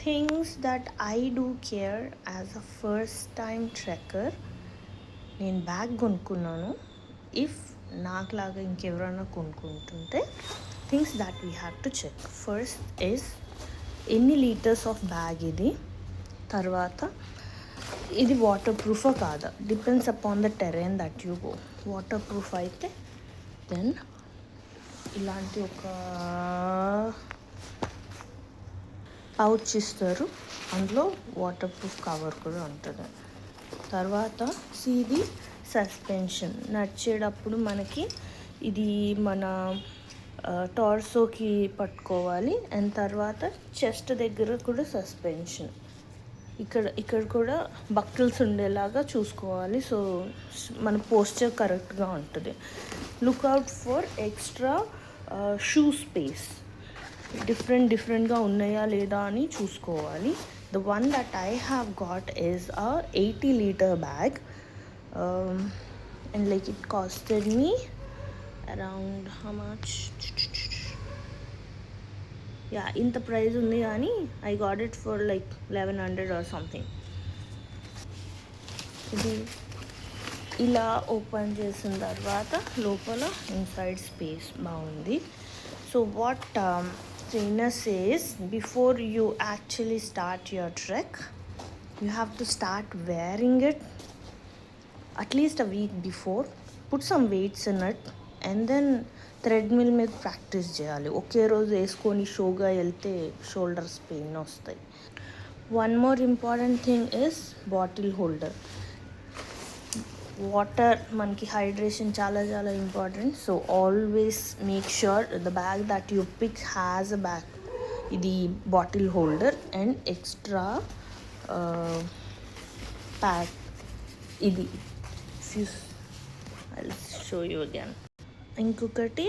Things that I do care as a first time trekker. నేను bag కొనుక్కున్నాను. If నాకులాగా ఇంకెవరైనా కొనుక్కుంటుంటే things that we have to check. First is ఎన్ని litres of bag ఇది, తర్వాత ఇది వాటర్ ప్రూఫా కాదా, depends upon the terrain that you go. Waterproof అయితే దెన్ ఇలాంటి ఒక పౌచ్ ఇస్తారు, అందులో వాటర్ ప్రూఫ్ కవర్ కూడా ఉంటుంది. తర్వాత ఇది సస్పెన్షన్, నడిచేటప్పుడు మనకి ఇది మన టార్సోకి పట్టుకోవాలి. అండ్ తర్వాత చెస్ట్ దగ్గర కూడా సస్పెన్షన్, ఇక్కడ కూడా బక్కిల్స్ ఉండేలాగా చూసుకోవాలి. సో మన పోస్చర్ కరెక్ట్గా ఉంటుంది. Look out for extra shoe space, డిఫరెంట్గా ఉన్నాయా లేదా అని చూసుకోవాలి. The one that I have got is a 80-liter bag, and like it costed me around how much, yeah, ఇంత ప్రైస్ ఉంది కానీ I got it for like 1100 or something. ఇది ఇలా ఓపెన్ చేసిన తర్వాత లోపల ఇన్సైడ్ స్పేస్ బాగుంది. So what trainer says, before you actually start your trek, you have to start wearing it at least a week before. Put some weights in it and then treadmill మీద practice చేయాలి. ఒకే రోజు వేసుకొని షోగా వెళ్తే shoulders pain వస్తాయి. One more important thing is bottle holder. Water మనకి hydration చాలా important. So always make sure the bag that you pick has a bag, ఇది bottle holder and extra pack. ఇది I will show you again. ఇంకొకటి,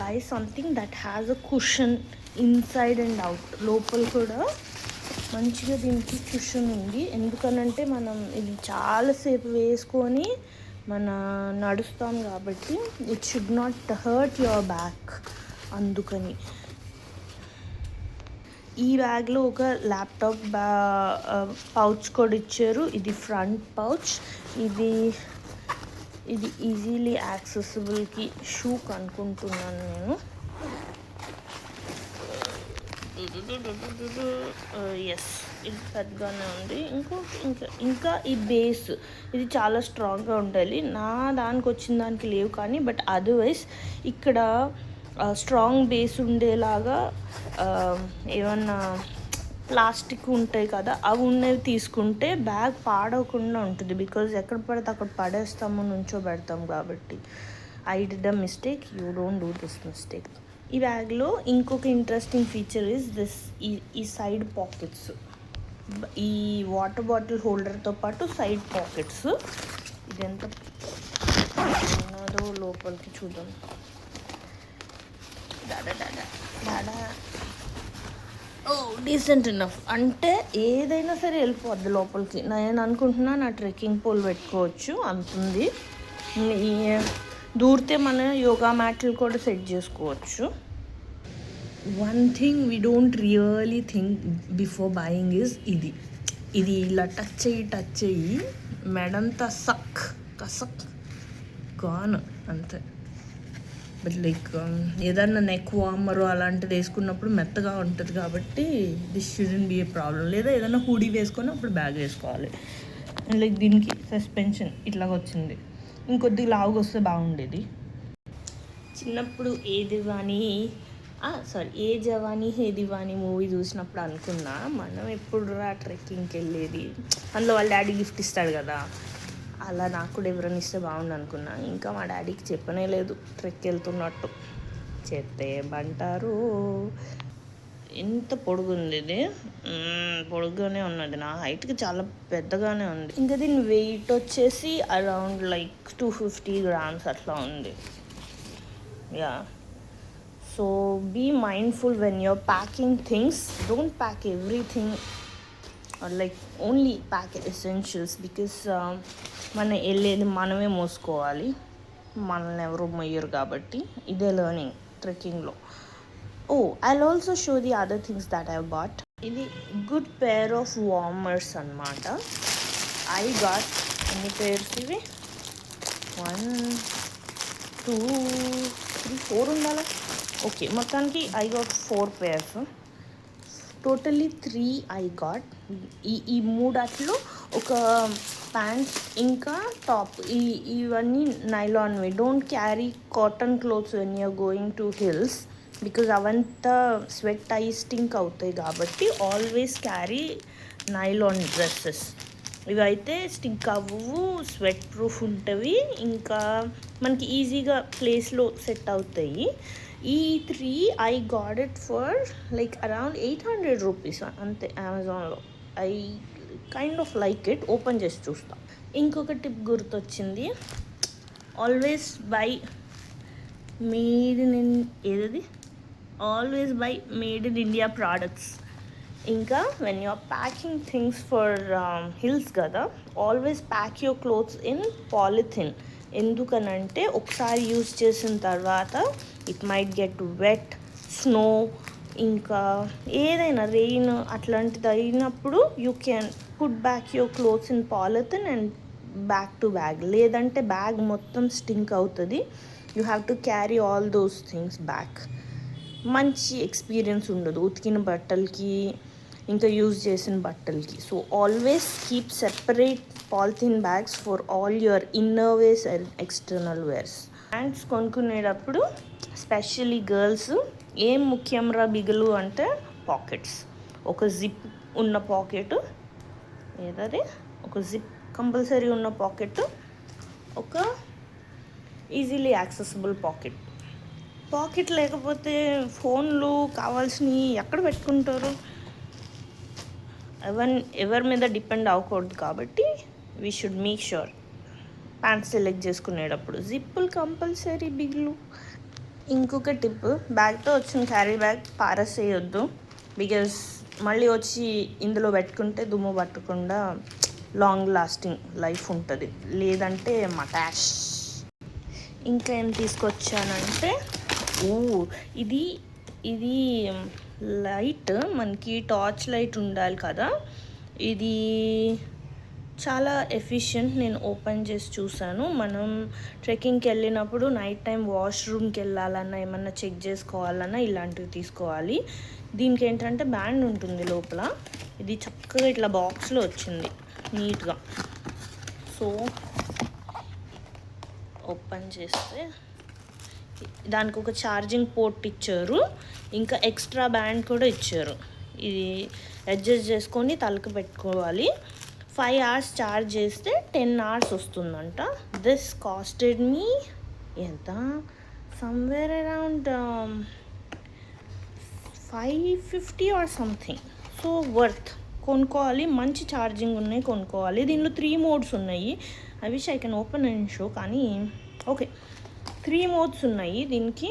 buy something that has a cushion inside and out. లోపల కూడా మంచిగా దీనికి cushion ఉంది. ఎందుకనంటే మనం ఇది చాలాసేపు వేసుకొని నడుస్తాం కాబట్టి it should not hurt your back. అందుకని ఈ బ్యాగ్లో ఒక ల్యాప్టాప్ పౌచ్ కూడా ఇచ్చారు. ఇది ఫ్రంట్ పౌచ్. ఇది ఈజీలీ యాక్సెసిబుల్కి షూకి అనుకుంటున్నాను నేను. ఎస్, ఇది పెద్దగానే ఉంది. ఇంకా ఈ బేస్ ఇది చాలా స్ట్రాంగ్గా ఉండాలి. నా దానికి వచ్చిన దానికి లేవు కానీ, బట్ అదర్వైజ్ ఇక్కడ స్ట్రాంగ్ బేస్ ఉండేలాగా ఏమన్నా ప్లాస్టిక్ ఉంటాయి కదా, అవి ఉన్నవి తీసుకుంటే బ్యాగ్ పాడవకుండా ఉంటుంది. బికాజ్ ఎక్కడ పడితే అక్కడ పడేస్తాము, నుంచోబెడతాం కాబట్టి. I did a mistake, you don't do this mistake. ఈ బ్యాగ్లో ఇంకొక ఇంట్రెస్టింగ్ ఫీచర్ ఇస్ దిస్, ఈ సైడ్ పాకెట్స్. ఈ వాటర్ బాటిల్ హోల్డర్తో పాటు సైడ్ పాకెట్స్. ఇది ఎంత ఉన్నదో లోపలికి చూద్దాం. డాడా ఓ డీసెంట్ ఇనఫ్, అంటే ఏదైనా సరే వెళ్ళిపోద్ది లోపలికి. నేను అనుకుంటున్నా నా ట్రెక్కింగ్ పోల్ పెట్టుకోవచ్చు అంతుంది. దూరితే మన యోగా మ్యాట్లు కూడా సెట్ చేసుకోవచ్చు. One thing we don't really think before buying is ఇది ఇలా టచ్ అయ్యి మెడంతా కసక్ గాన్ అంతే. బట్ లైక్ ఏదన్నా నెక్ వార్మర్ అలాంటిది వేసుకున్నప్పుడు మెత్తగా ఉంటుంది కాబట్టి this shouldn't be A problem. లేదా ఏదైనా హూడీ వేసుకొని అప్పుడు బ్యాగ్ వేసుకోవాలి. అండ్ లైక్ దీనికి సస్పెన్షన్ ఇట్లాగ వచ్చింది. ఇంకొద్దిగా లావుగా వస్తే బాగుండేది. చిన్నప్పుడు ఏ జవానీ హే దివానీ మూవీ చూసినప్పుడు అనుకున్నా, మనం ఎప్పుడు ట్రెక్కింగ్కి వెళ్ళేది, అందులో వాళ్ళ డాడీ గిఫ్ట్ ఇస్తాడు కదా, అలా నాకు కూడా ఎవరైనా ఇస్తే బాగుండు అనుకున్నా. ఇంకా మా డాడీకి చెప్పనే లేదు ట్రెక్ వెళ్తున్నట్టు. చెప్తే ఎంత పొడుగుంది ఇది, పొడుగ్గానే ఉన్నది. నా హైట్కి చాలా పెద్దగానే ఉంది. ఇంకా దీని వెయిట్ వచ్చేసి అరౌండ్ లైక్ 250 grams అట్లా ఉంది. Yeah, so be mindful when your packing things. Don't pack everything, like only pack essentials. Because మనం వెళ్ళేది మనమే మోసుకోవాలి, మనల్ని ఎవరు మొయ్యరు కాబట్టి. ఇదే లెర్నింగ్ ట్రెక్కింగ్లో. I'll also show the other things that I bought. ఇది గుడ్ పేర్ ఆఫ్ వార్మర్స్ అన్నమాట. ఐ గాట్ ఎన్ని పేర్స్ ఇవి, 1 2 3 4 ఉండాలి. ఓకే, మొత్తానికి I got 4 pairs, totally 3 I got. ఈ మూడాట్లో ఒక ప్యాంట్ ఇంకా టాప్, ఇవన్నీ నైలాన్వి. Don't carry cotton clothes when you're going to hills, because అవంతా స్వెట్ అయి స్టింక్ అవుతాయి. కాబట్టి ఆల్వేస్ క్యారీ నైలాన్ డ్రెస్సెస్. ఇవైతే స్టింక్ అవ్వవు, స్వెట్ ప్రూఫ్ ఉంటుంది, ఇంకా మనకి ఈజీగా ప్లేస్లో సెట్ అవుతాయి. ఈ 3 I got it for like around 800 rupees అంతే అమెజాన్లో. I kind of like it. Open చేసి చూస్తా. ఇంకొక టిప్ గుర్తొచ్చింది, ఆల్వేస్ బై మేడ్ ఇన్ ఏదది always buy made in India products. ఇంకా when you're packing things for hills కదా, always pack your clothes in polythene. ఎందుకనంటే ఒకసారి యూజ్ చేసిన తర్వాత it might get wet, snow, ఇంకా ఏదైనా రెయిన్ అట్లాంటిది అయినప్పుడు you can put back your clothes in polythene and back to bag. లేదంటే బ్యాగ్ మొత్తం స్టింక్ అవుతుంది. You have to carry all those things back. మంచి ఎక్స్పీరియన్స్ ఉండదు ఉతికిన బట్టలకి ఇంకా యూజ్ చేసిన బట్టలకి. So always keep separate polythene bags for all your inner wears and external wears. Pants కొనుక్కునేటప్పుడు స్పెషల్లీ గర్ల్స్ ఏం ముఖ్యంరా బిగులు అంటే పాకెట్స్. ఒక జిప్ ఉన్న పాకెట్, ఏదది ఒక జిప్ కంపల్సరీ ఉన్న పాకెట్, ఒక ఈజీలీ యాక్సెసిబుల్ పాకెట్. పాకెట్ లేకపోతే ఫోన్లు కావాల్సినవి ఎక్కడ పెట్టుకుంటారు? ఎవరి మీద డిపెండ్ అవ్వకూడదు. కాబట్టి we should make sure pants select చేసుకునేటప్పుడు జిప్పులు కంపల్సరీ, బిగ్లు. ఇంకొక టిప్, బ్యాగ్తో వచ్చిన క్యారీ బ్యాగ్ పారసేయొద్దు. బికాజ్ మళ్ళీ వచ్చి ఇందులో పెట్టుకుంటే దుమ్ము పట్టకుండా లాంగ్ లాస్టింగ్ లైఫ్ ఉంటుంది. లేదంటే మటాష్. ఇంకా ఏం తీసుకొచ్చానంటే, ఇది లైట్, మనకి టార్చ్ లైట్ ఉండాలి కదా, ఇది చాలా ఎఫిషియెంట్. నేను ఓపెన్ చేసి చూసాను. మనం ట్రెక్కింగ్కి వెళ్ళినప్పుడు నైట్ టైం వాష్రూమ్కి వెళ్ళాలన్నా ఏమన్నా చెక్ చేసుకోవాలన్నా ఇలాంటివి తీసుకోవాలి. దీనికి ఏంటంటే బ్యాండ్ ఉంటుంది లోపల. ఇది చక్కగా ఇట్లా బాక్స్లో వచ్చింది నీట్గా. సో ఓపెన్ చేస్తే దానికి ఒక ఛార్జింగ్ పోర్ట్ ఇచ్చారు, ఇంకా ఎక్స్ట్రా బ్యాండ్ కూడా ఇచ్చారు. ఇది అడ్జస్ట్ చేసుకొని తలకు పెట్టుకోవాలి. 5 hours ఛార్జ్ చేస్తే 10 hours వస్తుందంట. దిస్ కాస్టెడ్ మీ ఎంత, somewhere around 550 or something. So worth. కొనుక్కోవాలి, మంచి ఛార్జింగ్ ఉన్నాయి, కొనుక్కోవాలి. దీనిలో 3 modes ఉన్నాయి. I wish I can open and show, కానీ ఓకే 3 modes ఉన్నాయి దీనికి.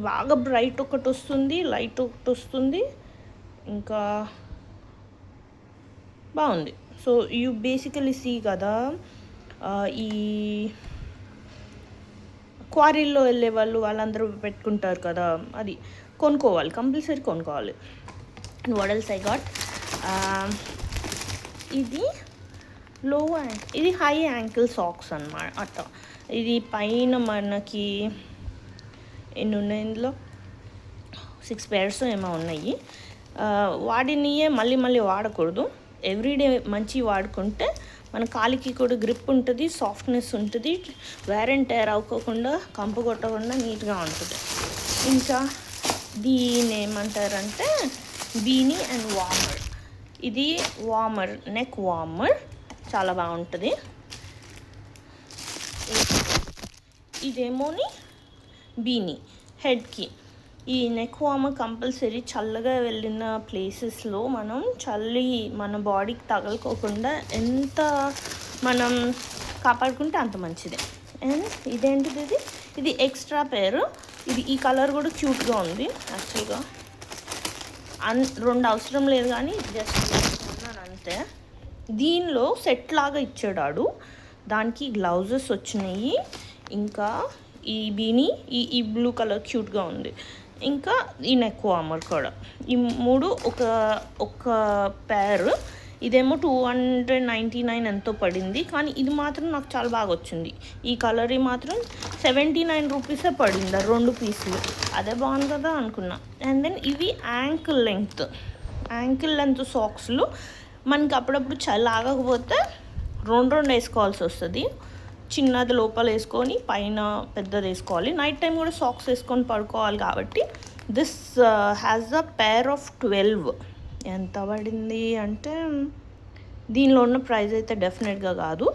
బాగా బ్రైట్ ఒకటి వస్తుంది, లైట్ ఒకటి వస్తుంది, ఇంకా బాగుంది. సో యూ బేసికలీ సీ కదా, ఈ క్వారీల్లో వెళ్ళే వాళ్ళందరూ పెట్టుకుంటారు కదా, అది కొనుక్కోవాలి, కంపల్సరీ కొనుక్కోవాలి. వాట్ ఎల్స్ ఐ గాట్, ఇది లో ఇది హై యాంకిల్ సాక్స్ అన్నమాట. అట్లా ఇది పైన మనకి ఎన్ని ఉన్నాయి, ఇందులో 6 pairs ఏమో ఉన్నాయి. వాడినియే మళ్ళీ వాడకూడదు. ఎవ్రీడే మంచి వాడుకుంటే మన కాలికి కూడా గ్రిప్ ఉంటుంది, సాఫ్ట్నెస్ ఉంటుంది, వేర్ అండ్ టైర్ అవ్వకుండా, కంపు కొట్టకుండా నీట్గా ఉంటుంది. ఇంకా దీని ఏమంటారంటే బీనీ అండ్ వార్మర్. ఇది వార్మర్, నెక్ వార్మర్, చాలా బాగుంటుంది. ఇదేమోని బీనీ హెడ్కి. ఈ నెక్ వార్మర్ కంపల్సరీ చల్లగా వెళ్ళిన ప్లేసెస్లో మనం చల్లి మన బాడీకి తగలుకోకుండా ఎంత మనం కాపాడుకుంటే అంత మంచిదే. అండ్ ఇదేంటిది, ఇది ఎక్స్ట్రా పేరు. ఈ కలర్ కూడా క్యూట్గా ఉంది. యాక్చువల్గా 2 అవసరం లేదు, కానీ జస్ట్ ఉన్నాను అంతే. దీనిలో సెట్ లాగా ఇచ్చాడు, దానికి గ్లౌజెస్ వచ్చినాయి, ఇంకా ఈ బీనీ ఈ బ్లూ కలర్ క్యూట్గా ఉంది. ఇంకా ఈ నెక్ వార్మర్ కూడా. ఈ 3 ఒక పేర్. ఇదేమో 299 ఎంతో పడింది, కానీ ఇది మాత్రం నాకు చాలా బాగా వచ్చింది. ఈ కలర్ మాత్రం 79 రూపీసే పడింది 2 పీసులు. అదే బాగుంది కదా అనుకున్నా. అండ్ దెన్ ఇవి యాంకిల్ లెంత్ సాక్స్లు. మనకి అప్పుడప్పుడు చలి ఆగకపోతే 2 వేసుకోవాల్సి వస్తుంది. చిన్నది లోపల వేసుకొని పైన పెద్దది వేసుకోవాలి. నైట్ టైం కూడా సాక్స్ వేసుకొని పడుకోవాలి కాబట్టి this has a pair of 12. ఎంత పడింది అంటే దీనిలో ఉన్న ప్రైస్ అయితే డెఫినెట్గా కాదు.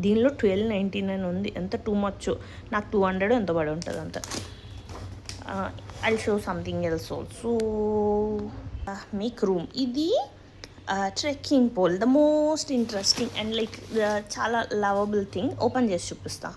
దీనిలో 1299 ఉంది. ఎంత టూ మచ్. నాకు 200 ఎంత పడి ఉంటుంది అంత. I show something else also. Make room. ఇది trekking pole, the most interesting and like చాలా లవబుల్ థింగ్. ఓపెన్ చేసి చూపిస్తా.